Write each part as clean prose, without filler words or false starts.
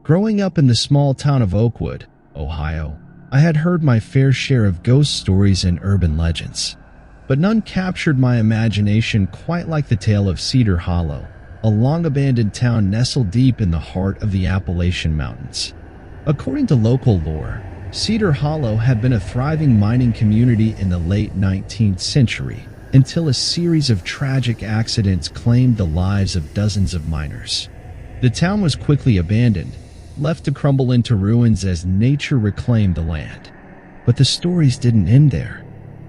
Growing up in the small town of Oakwood, Ohio, I had heard my fair share of ghost stories and urban legends, but none captured my imagination quite like the tale of Cedar Hollow, a long-abandoned town nestled deep in the heart of the Appalachian Mountains. According to local lore, Cedar Hollow had been a thriving mining community in the late 19th century until a series of tragic accidents claimed the lives of dozens of miners. The town was quickly abandoned, left to crumble into ruins as nature reclaimed the land. But the stories didn't end there.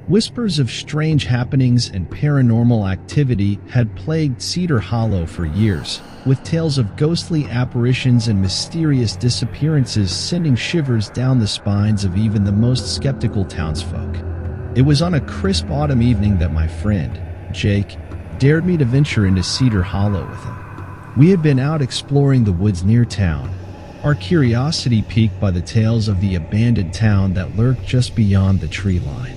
Whispers of strange happenings and paranormal activity had plagued Cedar Hollow for years, with tales of ghostly apparitions and mysterious disappearances sending shivers down the spines of even the most skeptical townsfolk. It was on a crisp autumn evening that my friend, Jake, dared me to venture into Cedar Hollow with him. We had been out exploring the woods near town, our curiosity piqued by the tales of the abandoned town that lurked just beyond the tree line.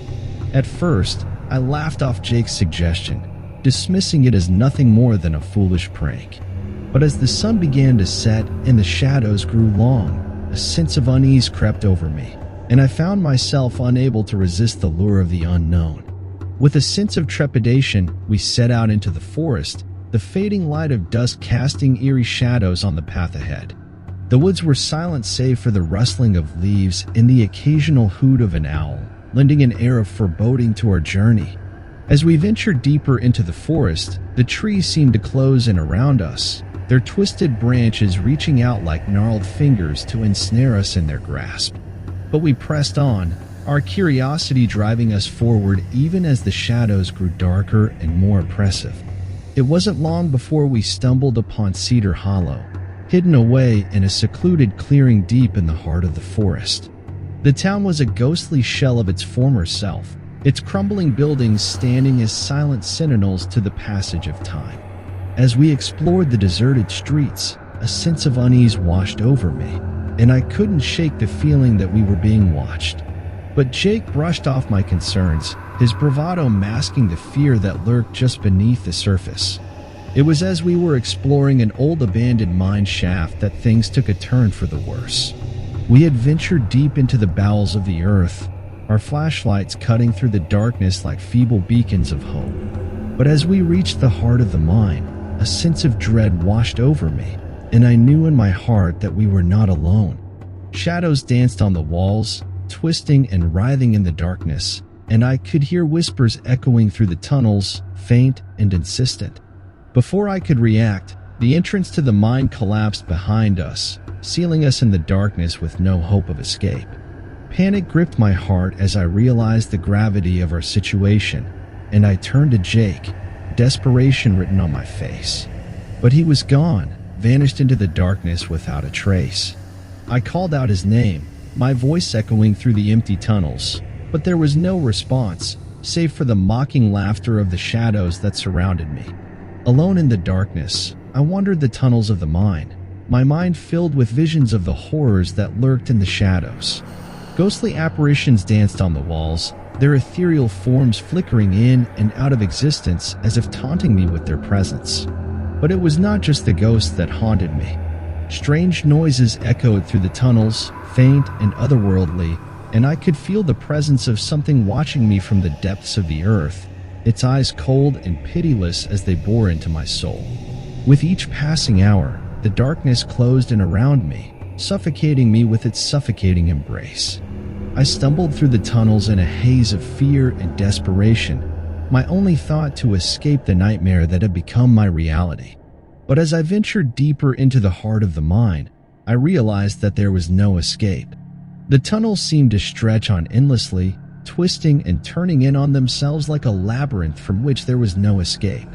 At first, I laughed off Jake's suggestion, dismissing it as nothing more than a foolish prank. But as the sun began to set and the shadows grew long, a sense of unease crept over me, and I found myself unable to resist the lure of the unknown. With a sense of trepidation, we set out into the forest, the fading light of dusk casting eerie shadows on the path ahead. The woods were silent save for the rustling of leaves and the occasional hoot of an owl, lending an air of foreboding to our journey. As we ventured deeper into the forest, the trees seemed to close in around us, their twisted branches reaching out like gnarled fingers to ensnare us in their grasp. But we pressed on, our curiosity driving us forward even as the shadows grew darker and more oppressive. It wasn't long before we stumbled upon Cedar Hollow, hidden away in a secluded clearing deep in the heart of the forest. The town was a ghostly shell of its former self, its crumbling buildings standing as silent sentinels to the passage of time. As we explored the deserted streets, a sense of unease washed over me, and I couldn't shake the feeling that we were being watched. But Jake brushed off my concerns, his bravado masking the fear that lurked just beneath the surface. It was as we were exploring an old abandoned mine shaft that things took a turn for the worse. We had ventured deep into the bowels of the earth, our flashlights cutting through the darkness like feeble beacons of hope. But as we reached the heart of the mine, a sense of dread washed over me, and I knew in my heart that we were not alone. Shadows danced on the walls, twisting and writhing in the darkness, and I could hear whispers echoing through the tunnels, faint and insistent. Before I could react, the entrance to the mine collapsed behind us, sealing us in the darkness with no hope of escape. Panic gripped my heart as I realized the gravity of our situation, and I turned to Jake, desperation written on my face. But he was gone, vanished into the darkness without a trace. I called out his name, my voice echoing through the empty tunnels, but there was no response, save for the mocking laughter of the shadows that surrounded me. Alone in the darkness, I wandered the tunnels of the mine, my mind filled with visions of the horrors that lurked in the shadows. Ghostly apparitions danced on the walls, their ethereal forms flickering in and out of existence as if taunting me with their presence. But it was not just the ghosts that haunted me. Strange noises echoed through the tunnels, faint and otherworldly, and I could feel the presence of something watching me from the depths of the earth, its eyes cold and pitiless as they bore into my soul. With each passing hour, the darkness closed in around me, suffocating me with its suffocating embrace. I stumbled through the tunnels in a haze of fear and desperation, my only thought to escape the nightmare that had become my reality. But as I ventured deeper into the heart of the mine, I realized that there was no escape. The tunnels seemed to stretch on endlessly, twisting and turning in on themselves like a labyrinth from which there was no escape.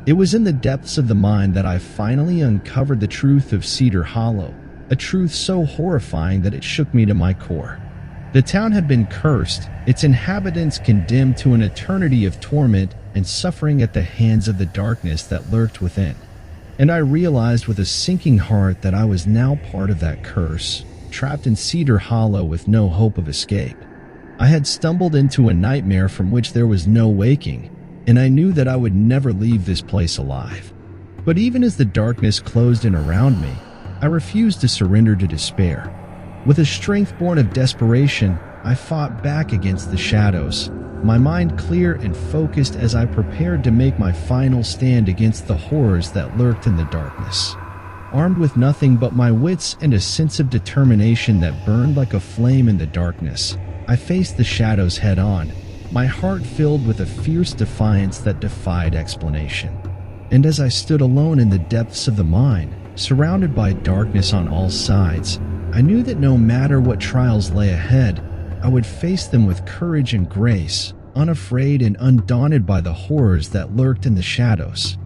It was in the depths of the mine that I finally uncovered the truth of Cedar Hollow, a truth so horrifying that it shook me to my core. The town had been cursed, its inhabitants condemned to an eternity of torment and suffering at the hands of the darkness that lurked within. And I realized with a sinking heart that I was now part of that curse, trapped in Cedar Hollow with no hope of escape. I had stumbled into a nightmare from which there was no waking, and I knew that I would never leave this place alive. But even as the darkness closed in around me, I refused to surrender to despair. With a strength born of desperation, I fought back against the shadows, my mind clear and focused as I prepared to make my final stand against the horrors that lurked in the darkness. Armed with nothing but my wits and a sense of determination that burned like a flame in the darkness, I faced the shadows head-on, my heart filled with a fierce defiance that defied explanation. And as I stood alone in the depths of the mine, surrounded by darkness on all sides, I knew that no matter what trials lay ahead, I would face them with courage and grace, unafraid and undaunted by the horrors that lurked in the shadows.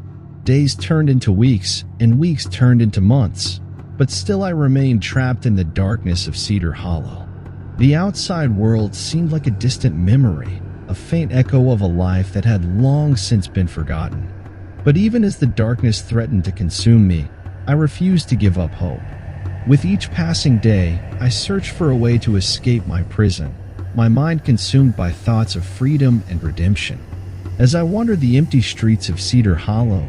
Days turned into weeks, and weeks turned into months, but still I remained trapped in the darkness of Cedar Hollow. The outside world seemed like a distant memory, a faint echo of a life that had long since been forgotten. But even as the darkness threatened to consume me, I refused to give up hope. With each passing day, I searched for a way to escape my prison, my mind consumed by thoughts of freedom and redemption. As I wandered the empty streets of Cedar Hollow,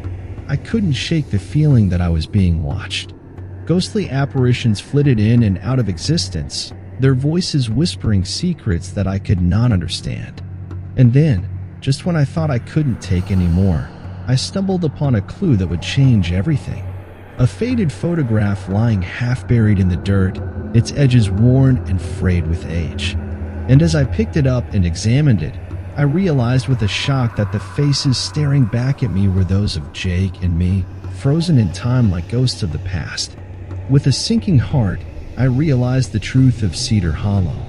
I couldn't shake the feeling that I was being watched. Ghostly apparitions flitted in and out of existence, their voices whispering secrets that I could not understand. And then, just when I thought I couldn't take any more, I stumbled upon a clue that would change everything. A faded photograph lying half buried in the dirt, its edges worn and frayed with age. And as I picked it up and examined it, I realized with a shock that the faces staring back at me were those of Jake and me, frozen in time like ghosts of the past. With a sinking heart, I realized the truth of Cedar Hollow.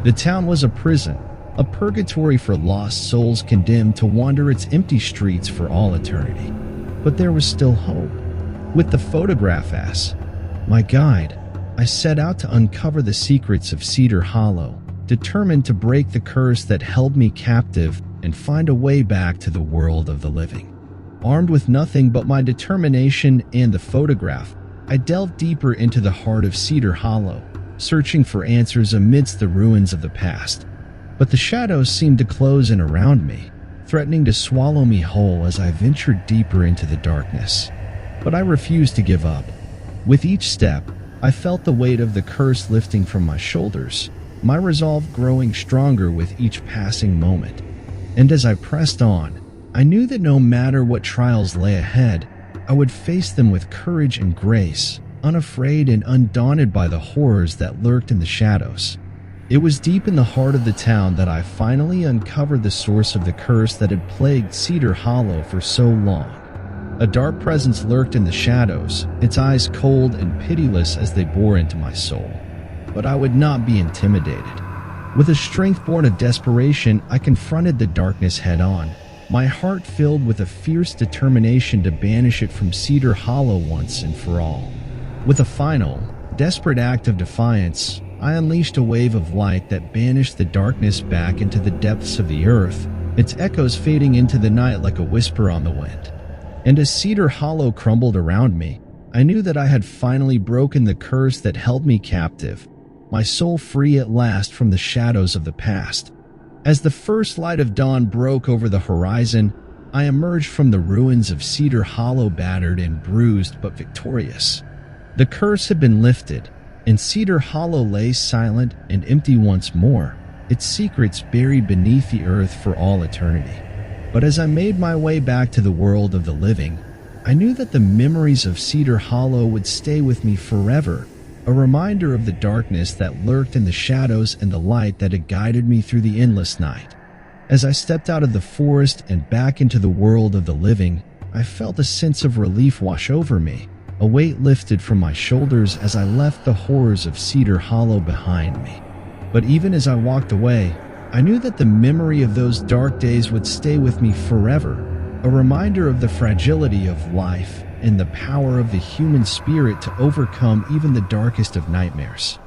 The town was a prison, a purgatory for lost souls condemned to wander its empty streets for all eternity. But there was still hope. With the photograph as my guide, I set out to uncover the secrets of Cedar Hollow, determined to break the curse that held me captive and find a way back to the world of the living. Armed with nothing but my determination and the photograph, I delved deeper into the heart of Cedar Hollow, searching for answers amidst the ruins of the past. But the shadows seemed to close in around me, threatening to swallow me whole as I ventured deeper into the darkness. But I refused to give up. With each step, I felt the weight of the curse lifting from my shoulders, my resolve growing stronger with each passing moment. And as I pressed on, I knew that no matter what trials lay ahead, I would face them with courage and grace, unafraid and undaunted by the horrors that lurked in the shadows. It was deep in the heart of the town that I finally uncovered the source of the curse that had plagued Cedar Hollow for so long. A dark presence lurked in the shadows, its eyes cold and pitiless as they bore into my soul. But I would not be intimidated. With a strength born of desperation, I confronted the darkness head-on, my heart filled with a fierce determination to banish it from Cedar Hollow once and for all. With a final, desperate act of defiance, I unleashed a wave of light that banished the darkness back into the depths of the earth, its echoes fading into the night like a whisper on the wind. And as Cedar Hollow crumbled around me, I knew that I had finally broken the curse that held me captive, my soul free at last from the shadows of the past. As the first light of dawn broke over the horizon, I emerged from the ruins of Cedar Hollow battered and bruised but victorious. The curse had been lifted, and Cedar Hollow lay silent and empty once more, its secrets buried beneath the earth for all eternity. But as I made my way back to the world of the living, I knew that the memories of Cedar Hollow would stay with me forever, a reminder of the darkness that lurked in the shadows and the light that had guided me through the endless night. As I stepped out of the forest and back into the world of the living, I felt a sense of relief wash over me, a weight lifted from my shoulders as I left the horrors of Cedar Hollow behind me. But even as I walked away, I knew that the memory of those dark days would stay with me forever, a reminder of the fragility of life and the power of the human spirit to overcome even the darkest of nightmares.